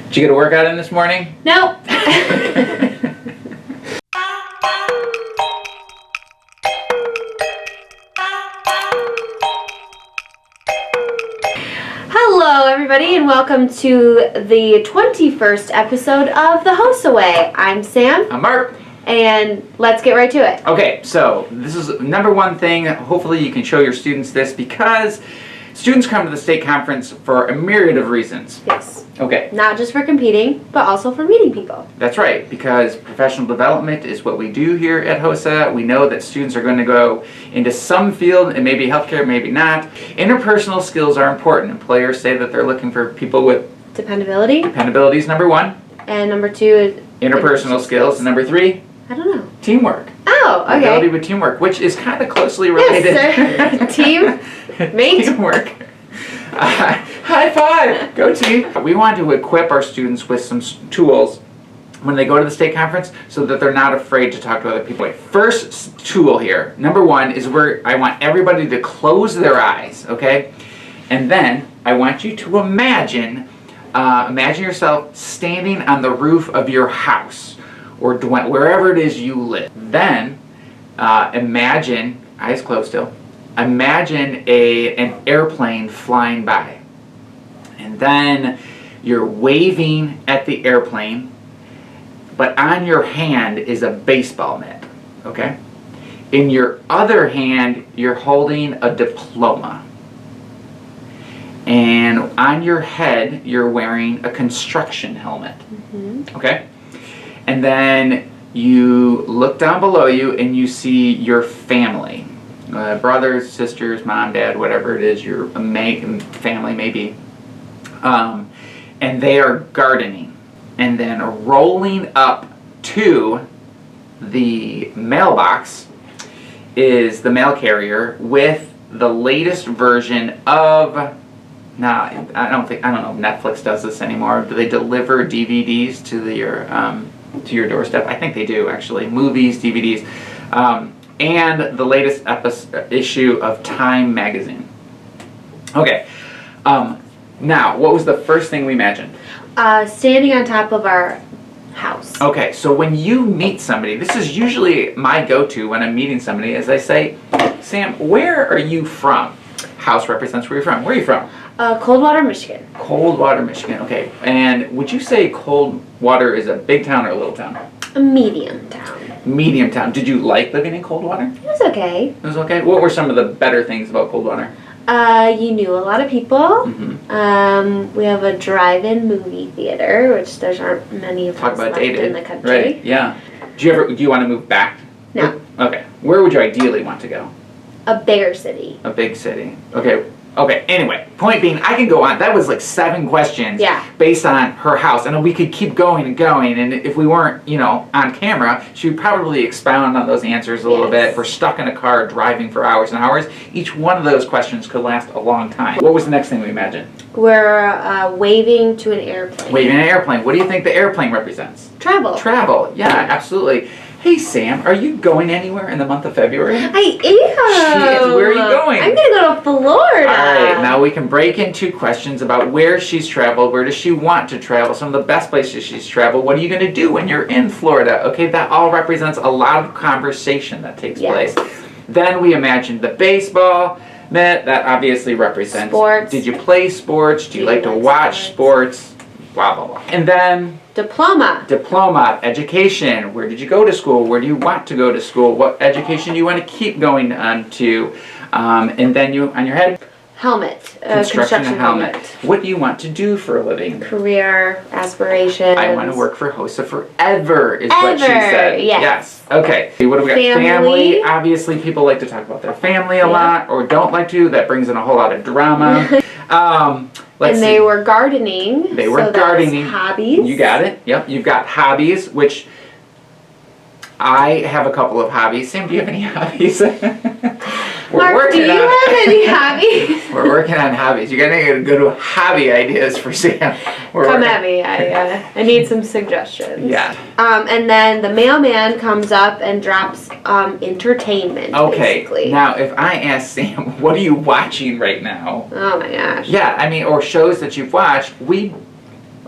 Did you get a workout in this morning? Nope. Hello everybody and welcome to the 21st episode of the HOSA Way. I'm Sam. I'm Mark. And let's get right to it. Okay, so this is number one thing. Hopefully you can show your students this because students come to the state conference for a myriad of reasons. Yes. Okay. Not just for competing, but also for meeting people. That's right, because professional development is what we do here at HOSA. We know that students are going to go into some field, and maybe healthcare, maybe not. Interpersonal skills are important. Employers say that they're looking for people with dependability. Dependability is number one. And number two is interpersonal skills. And number three? I don't know. Teamwork. Oh, okay. Ability with teamwork, which is kind of closely related. Yes, sir. Teammate. Teamwork. High five! Go team! We want to equip our students with some tools when they go to the state conference so that they're not afraid to talk to other people. First tool here, number one, is where I want everybody to close their eyes, okay? And then I want you to imagine yourself standing on the roof of your house or wherever it is you live. Then imagine, eyes closed still, imagine an airplane flying by. And then you're waving at the airplane, but on your hand is a baseball mitt, okay? In your other hand, you're holding a diploma. And on your head, you're wearing a construction helmet, okay? And then you look down below you and you see your family. Brothers, sisters, mom, dad, whatever it is your family may be. And they are gardening. And then rolling up to the mailbox is the mail carrier with the latest version of, now I don't know if Netflix does this anymore. Do they deliver DVDs to your doorstep? I think they do, actually. Movies, DVDs. And the latest issue of Time magazine. Okay. Now, what was the first thing we imagined? Standing on top of our house. Okay, so when you meet somebody, this is usually my go-to when I'm meeting somebody, is I say, Sam, where are you from? House represents where you're from. Where are you from? Coldwater, Michigan. Coldwater, Michigan. Okay. And would you say Coldwater is a big town or a little town? A medium town. Medium town. Did you like living in Coldwater? It was okay. It was okay? What were some of the better things about Coldwater? You knew a lot of people. We have a drive-in movie theater, which there aren't many of us left in the country. Right, yeah. Do you want to move back? No. Okay. Where would you ideally want to go? A bigger city. A big city. Okay. Okay, anyway, point being, I can go on. That was like 7 questions based on her house. And we could keep going and going. And if we weren't, on camera, she would probably expound on those answers a little bit. If we're stuck in a car driving for hours and hours, each one of those questions could last a long time. What was the next thing we imagined? We're waving to an airplane. Waving an airplane. What do you think the airplane represents? Travel. Travel, yeah, absolutely. Hey Sam, are you going anywhere in the month of February? I am. Where are you going? I'm going to go to Florida. Alright, now we can break into questions about where she's traveled, where does she want to travel, some of the best places she's traveled, what are you going to do when you're in Florida? Okay, that all represents a lot of conversation that takes place. Then we imagined the baseball mitt, that obviously represents sports. Did you play sports? Do you like to watch sports? Blah, blah, blah. And then Diploma, education. Where did you go to school? Where do you want to go to school? What education do you want to keep going on to? And then on your head? Helmet. Construction helmet. What do you want to do for a living? Career, aspirations. I want to work for HOSA forever is what she said. Yes. Okay. What do we got? Family. Obviously, people like to talk about their family a lot or don't like to. That brings in a whole lot of drama. They were gardening. They were gardening. That's hobbies. You got it. Yep. You've got hobbies, which I have a couple of hobbies. Sam, do you have any hobbies? Mark, do you have any hobbies? We're working on hobbies. You're going to go to hobby ideas for Sam. Come at me. I need some suggestions. Yeah. And then the mailman comes up and drops entertainment, basically. Now if I ask Sam, what are you watching right now? Oh my gosh. Yeah, I mean, or shows that you've watched, we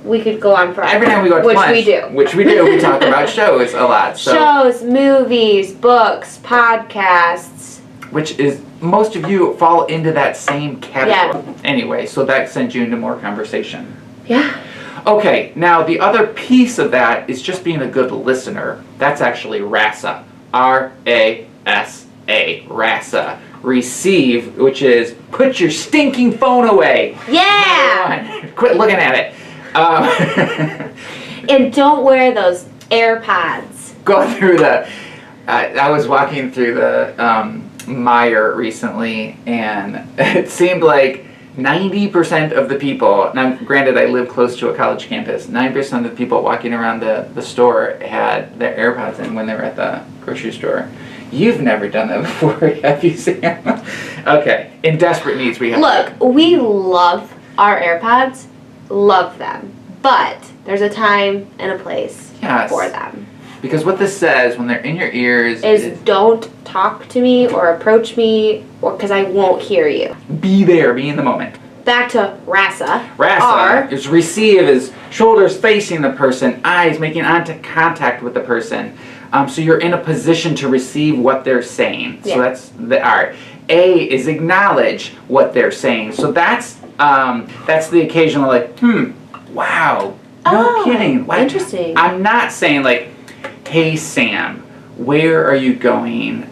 we could go on forever. Every time we go to lunch, which we do, we talk about shows a lot. So. Shows, movies, books, podcasts. Which is, most of you fall into that same category. Yeah. Anyway, so that sends you into more conversation. Yeah. Okay, now the other piece of that is just being a good listener. That's actually RASA. R-A-S-A. RASA. Receive, which is put your stinking phone away. Yeah! Quit looking at it. And don't wear those AirPods. Go through the... I was walking through the Meijer recently, and it seemed like 90% of the people, now granted I live close to a college campus, 90% of the people walking around the store had their AirPods in when they were at the grocery store. You've never done that before, have you, Sam? Okay, in desperate needs we have Look, we love our AirPods, love them, but there's a time and a place for them. Because what this says when they're in your ears is don't talk to me or approach me, or because I won't hear you. Be there, be in the moment. Back to RASA. RASA is receive, is shoulders facing the person, eyes making contact with the person. So you're in a position to receive what they're saying. So that's the R. A is acknowledge what they're saying. So that's the occasional like, wow, no kidding. Like, interesting. I'm not saying like, hey Sam, where are you going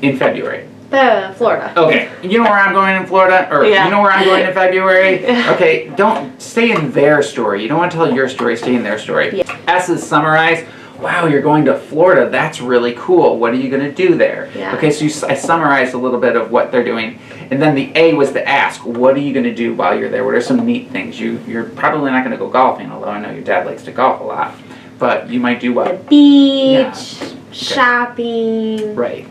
in February? Florida. Okay, you know where I'm going in Florida? Or you know where I'm going in February? Okay, don't stay in their story. You don't want to tell your story, stay in their story. Yeah. S is summarize. Wow, you're going to Florida. That's really cool. What are you going to do there? Yeah. Okay, so I summarized a little bit of what they're doing. And then the A was the ask. What are you going to do while you're there? What are some neat things? You're probably not going to go golfing, although I know your dad likes to golf a lot. But you might do what? The beach, shopping, right.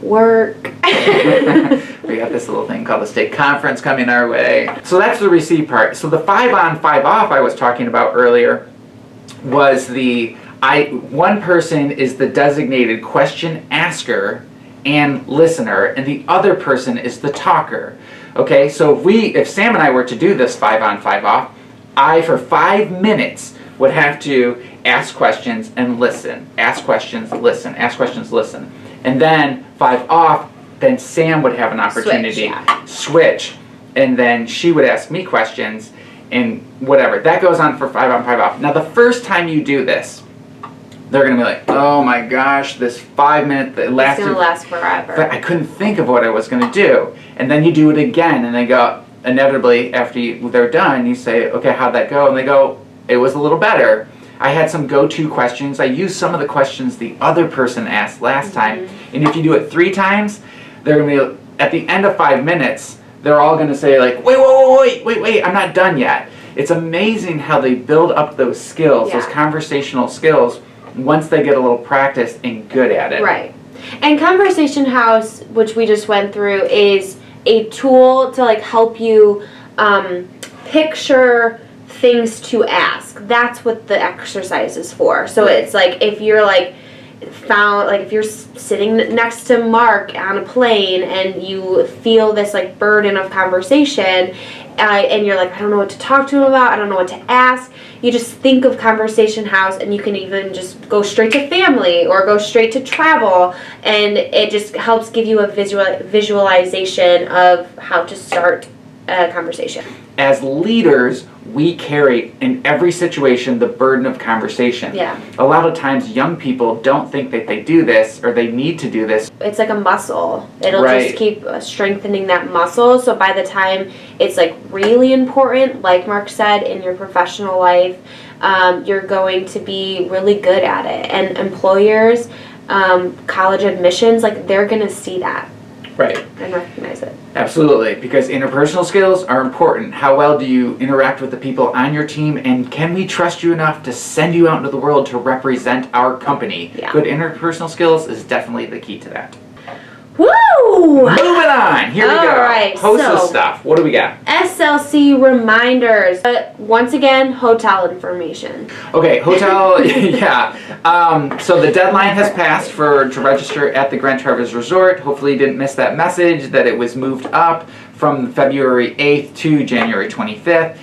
Work. We got this little thing called the state conference coming our way. So that's the receive part. So the 5 on, 5 off I was talking about earlier was one person is the designated question asker and listener, and the other person is the talker. Okay, so if Sam and I were to do this 5 on, 5 off, I for 5 minutes would have to ask questions and listen. Ask questions, listen. Ask questions, listen. And then 5 off, then Sam would have an opportunity. Switch. And then she would ask me questions and whatever. That goes on for 5 on, 5 off. Now the first time you do this, they're going to be like, oh my gosh, this 5 minute that lasted. It's going to last forever. But I couldn't think of what I was going to do. And then you do it again, and they go, inevitably, after they're done, you say, okay, how'd that go? And they go, it was a little better. I had some go-to questions. I used some of the questions the other person asked last time. And if you do it 3 times, they're going to be, at the end of 5 minutes, they're all going to say like, wait, I'm not done yet. It's amazing how they build up those skills, those conversational skills, once they get a little practice and good at it. Right. And Conversation House, which we just went through, is a tool to like help you picture things to ask. That's what the exercise is for. So it's like if you're like if you're sitting next to Mark on a plane and you feel this like burden of conversation and you're like, I don't know what to talk to him about, I don't know what to ask, you just think of Conversation House, and you can even just go straight to family or go straight to travel, and it just helps give you a visualization of how to start a conversation. As leaders, we carry in every situation the burden of conversation. Yeah. A lot of times young people don't think that they do this or they need to do this. It's like a muscle. It'll just keep strengthening that muscle. So by the time it's like really important, like Mark said, in your professional life, you're going to be really good at it. And employers, college admissions, like they're going to see that. Right. And recognize it. Absolutely, because interpersonal skills are important. How well do you interact with the people on your team, and can we trust you enough to send you out into the world to represent our company? Yeah. Good interpersonal skills is definitely the key to that. Woo! Moving on, here we go. All right, HOSA stuff. What do we got? SLC reminders. Once again, hotel information. Okay, hotel, yeah. So the deadline has passed to register at the Grand Traverse Resort. Hopefully you didn't miss that message that it was moved up from February 8th to January 25th.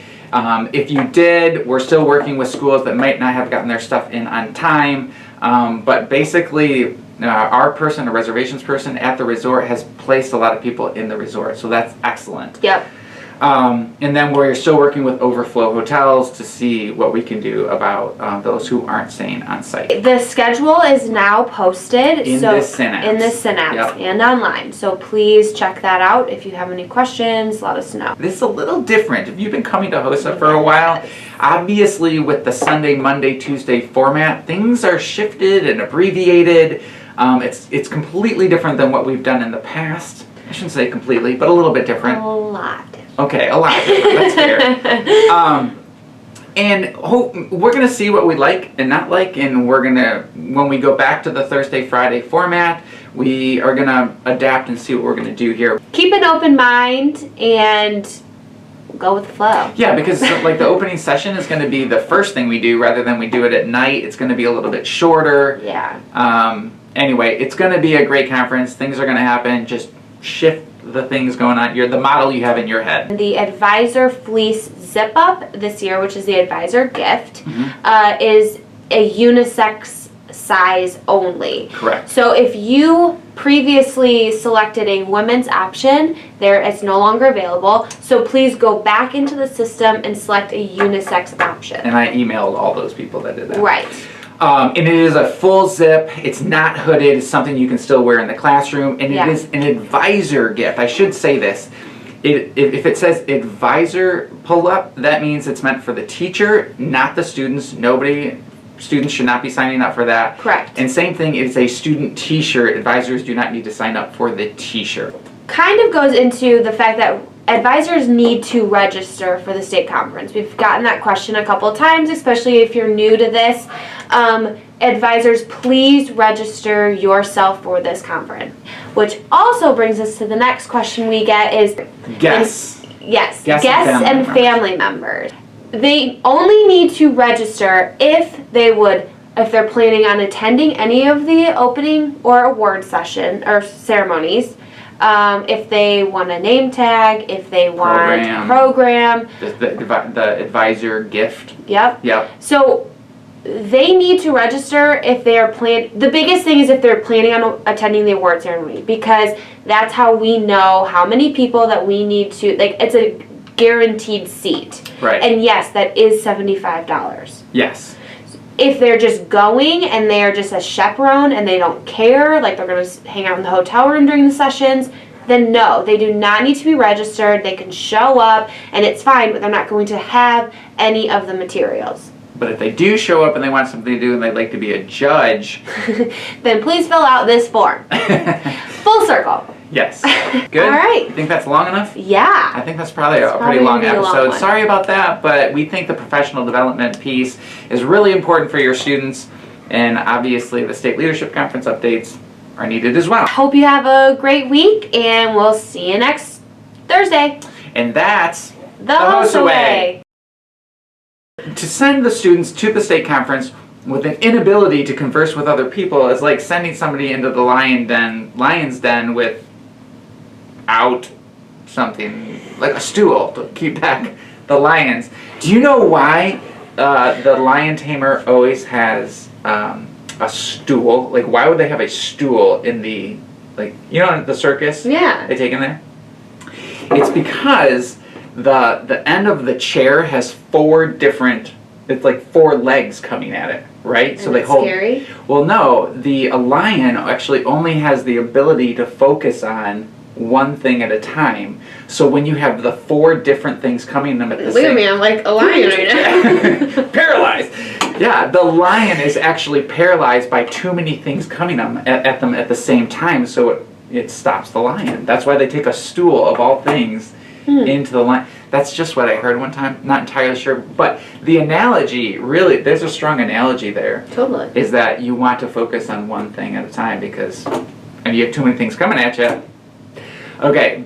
If you did, we're still working with schools that might not have gotten their stuff in on time. But basically, our person, a reservations person at the resort, has placed a lot of people in the resort. So that's excellent. Yep. And then we're still working with overflow hotels to see what we can do about those who aren't staying on site. The schedule is now posted In the Synapse. In the Synapse Yep. and online. So please check that out. If you have any questions, let us know. This is a little different. If you've been coming to HOSA for a while, obviously with the Sunday, Monday, Tuesday format, things are shifted and abbreviated. It's completely different than what we've done in the past. I shouldn't say completely, but a little bit different. A lot. Okay, a lot different. That's fair. And we're going to see what we like and not like, and we're going to, when we go back to the Thursday, Friday format, we are going to adapt and see what we're going to do here. Keep an open mind and go with the flow. Yeah, because like the opening session is going to be the first thing we do rather than we do it at night. It's going to be a little bit shorter. Yeah. Anyway, it's going to be a great conference. Things are going to happen. Just shift the things going on. The model you have in your head. The Advisor Fleece Zip Up this year, which is the Advisor gift, Mm-hmm. is a unisex size only. Correct. So if you previously selected a women's option, it's no longer available. So please go back into the system and select a unisex option. And I emailed all those people that did that. Right. And it is a full zip. It's not hooded. It's something you can still wear in the classroom. And it is an advisor gift. I should say this. If it says advisor pull-up, that means it's meant for the teacher, not the students. Students should not be signing up for that. Correct. And same thing, it's a student t-shirt. Advisors do not need to sign up for the t-shirt. Kind of goes into the fact that advisors need to register for the state conference. We've gotten that question a couple of times, especially if you're new to this. Advisors, please register yourself for this conference. Which also brings us to the next question we get is... Guests and family members. They only need to register if they're planning on attending any of the opening or award session or ceremonies. If they want a name tag, if they want a program. The advisor gift. Yep. So they need to register if they are the biggest thing is if they're planning on attending the award ceremony, because that's how we know how many people that we need to, it's a guaranteed seat. Right. And yes, that is $75. Yes. If they're just going and they're just a chaperone and they don't care, like they're going to hang out in the hotel room during the sessions, then no, they do not need to be registered. They can show up and it's fine, but they're not going to have any of the materials. But if they do show up and they want something to do and they'd like to be a judge, then please fill out this form. Full circle. Yes. Good? All right. You think that's long enough? Yeah. I think that's probably a pretty long episode. Sorry about that, but we think the professional development piece is really important for your students, and obviously the State Leadership Conference updates are needed as well. Hope you have a great week, and we'll see you next Thursday. And that's the HOSA Way. To send the students to the state conference with an inability to converse with other people is like sending somebody into the lion's den without something, like a stool to keep back the lions. Do you know why the lion tamer always has a stool? Like, why would they have a stool in the, the circus? Yeah. They take in there? It's because the end of the chair has four legs coming at it, right? And so they it's hold. Scary? Well, no, a lion actually only has the ability to focus on one thing at a time. So when you have the four different things coming at them at the same time. Look at me, I'm like a lion right now. Paralyzed. Yeah, the lion is actually paralyzed by too many things coming at them at the same time, so it stops the lion. That's why they take a stool of all things into the lion. That's just what I heard one time. Not entirely sure, but the analogy, really, there's a strong analogy there. Totally. Is that you want to focus on one thing at a time, because if you have too many things coming at you. Okay,